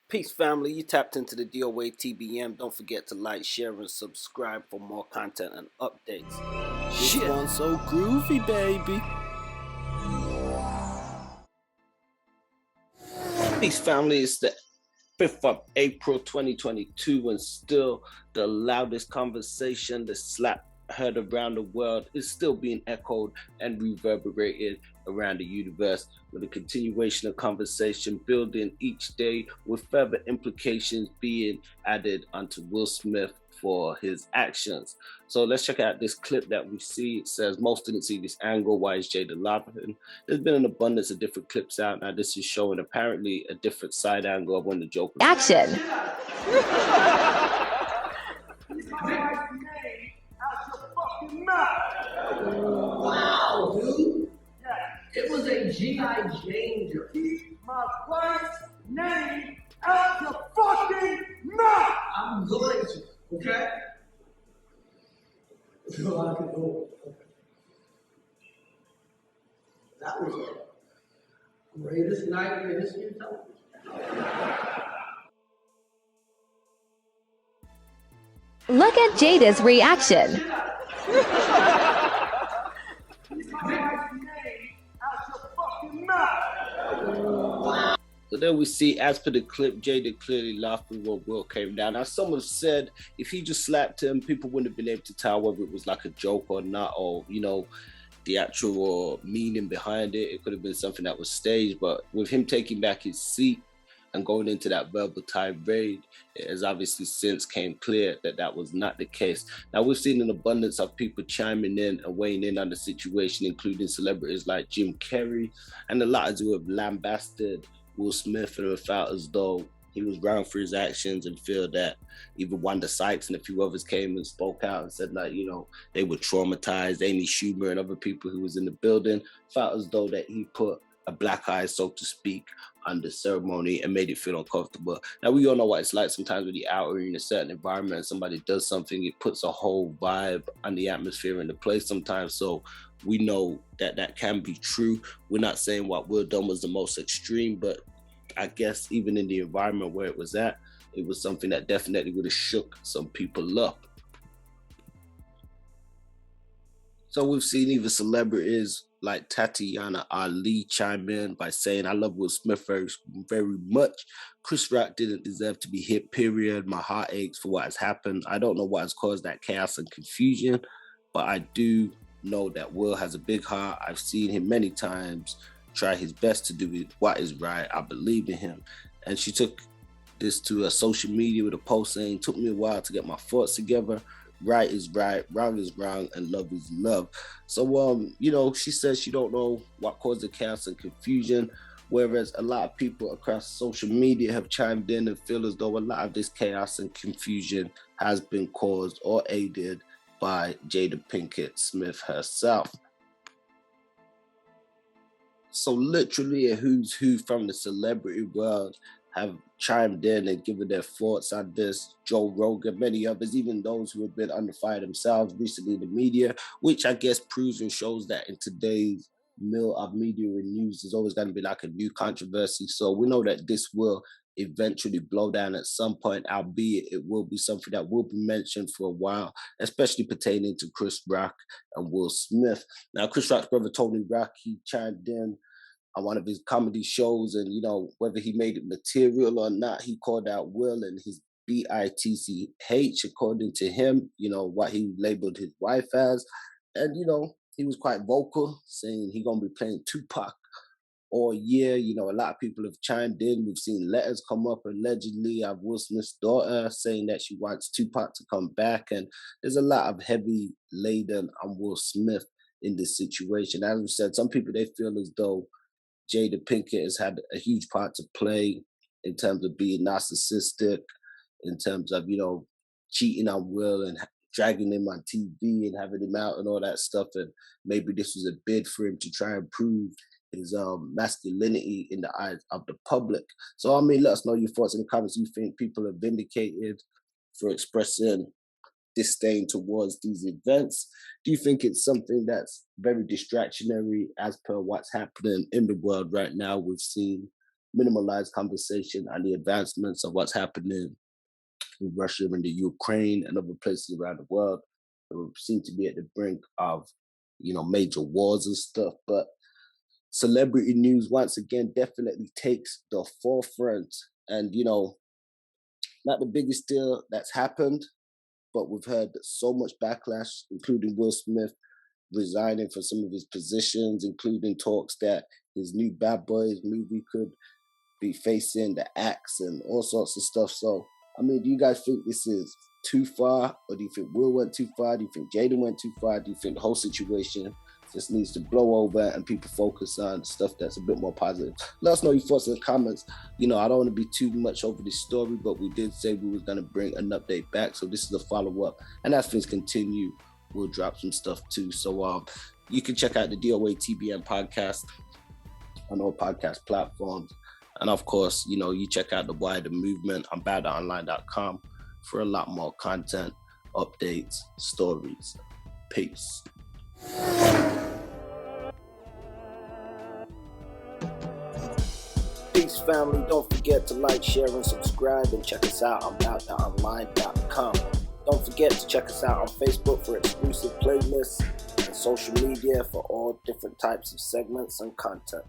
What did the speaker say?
Peace, family. You tapped into the DOA TBM. Don't forget to like, share, and subscribe for more content and updates. This one's so groovy, baby. Peace, family. It's the 5th of April 2022, and still the loudest conversation, the slap heard around the world, is still being echoed and reverberated around the universe, with a continuation of conversation building each day, with further implications being added onto Will Smith for his actions. So let's check out this clip that we see. It says, most didn't see this angle. Why is Jada laughing? There's been an abundance of different clips out. Now this is showing apparently a different side angle of when the joke was action. Wow, dude. It was a G.I. Jane joke. Keep my wife's name out your fucking mouth! I'm going to, okay? So I can go. That was the greatest night in the history of television. Look at Jada's reaction. Keep my wife's name out your fucking mouth! So there we see, as per the clip, Jada clearly laughed when Will came down. Now, some have said if he just slapped him, people wouldn't have been able to tell whether it was like a joke or not, or, you know, the actual meaning behind it. It could have been something that was staged, but with him taking back his seat and going into that verbal tirade, it has obviously since came clear that that was not the case. Now, we've seen an abundance of people chiming in and weighing in on the situation, including celebrities like Jim Carrey, and a lot who have lambasted Will Smith and have felt as though he was wrong for his actions, and feel that even Wanda Sykes and a few others came and spoke out and said, like, you know, they were traumatized. Amy Schumer and other people who was in the building felt as though that he put a black eye, so to speak, on the ceremony and made it feel uncomfortable. Now, we all know what it's like sometimes when you're out or in a certain environment and somebody does something, it puts a whole vibe on the atmosphere in the place sometimes. So we know that that can be true. We're not saying what Will done was the most extreme, but I guess even in the environment where it was at, it was something that definitely would have shook some people up. So we've seen even celebrities like Tatiana Ali chime in by saying, I love Will Smith very, very much. Chris Rock didn't deserve to be hit, period. My heart aches for what has happened. I don't know what has caused that chaos and confusion, but I do know that Will has a big heart. I've seen him many times try his best to do what is right. I believe in him. And she took this to social media with a post saying, took me a while to get my thoughts together. Right is right, wrong is wrong, and love is love. So, you know, she says she don't know what caused the chaos and confusion, whereas a lot of people across social media have chimed in and feel as though a lot of this chaos and confusion has been caused or aided by Jada Pinkett Smith herself. So literally a who's who from the celebrity world have chimed in and given their thoughts on this. Joe Rogan, many others, even those who have been under fire themselves recently in the media, which I guess proves and shows that in today's mill of media and news, there's always going to be like a new controversy. So we know that this will eventually blow down at some point, albeit it will be something that will be mentioned for a while, especially pertaining to Chris Rock and Will Smith. Now, Chris Rock's brother, Tony Rock, he chimed in on one of his comedy shows, and, you know, whether he made it material or not, he called out Will and his bitch, according to him, you know, what he labeled his wife as. And, you know, he was quite vocal, saying he gonna be playing Tupac all year. You know, a lot of people have chimed in. We've seen letters come up allegedly of Will Smith's daughter saying that she wants Tupac to come back. And there's a lot of heavy laden on Will Smith in this situation. As we said, some people, they feel as though Jada Pinkett has had a huge part to play in terms of being narcissistic, in terms of, you know, cheating on Will and dragging him on TV and having him out and all that stuff. And maybe this was a bid for him to try and prove his masculinity in the eyes of the public. So, I mean, let us know your thoughts in the comments. You think people are vindicated for expressing disdain towards these events? Do you think it's something that's very distractionary as per what's happening in the world right now? We've seen minimalize conversation and the advancements of what's happening in Russia and the Ukraine and other places around the world. We seem to be at the brink of, major wars and stuff. But celebrity news, once again, definitely takes the forefront. And, not the biggest deal that's happened, but we've heard so much backlash, including Will Smith resigning from some of his positions, including talks that his new Bad Boys movie could be facing the axe and all sorts of stuff. So, do you guys think this is too far, or do you think Will went too far? Do you think Jada went too far? Do you think the whole situation just needs to blow over and people focus on stuff that's a bit more positive? Let us know your thoughts in the comments. I don't want to be too much over this story, but we did say we was going to bring an update back. So this is a follow-up. And as things continue, we'll drop some stuff too. So you can check out the DOA TBN podcast on all podcast platforms. And of course, you check out the wider movement on BadOnline.com for a lot more content, updates, stories. Peace. Peace, family. Don't forget to like, share, and subscribe, and check us out on BadOnline.com. Don't forget to check us out on Facebook for exclusive playlists and social media for all different types of segments and content.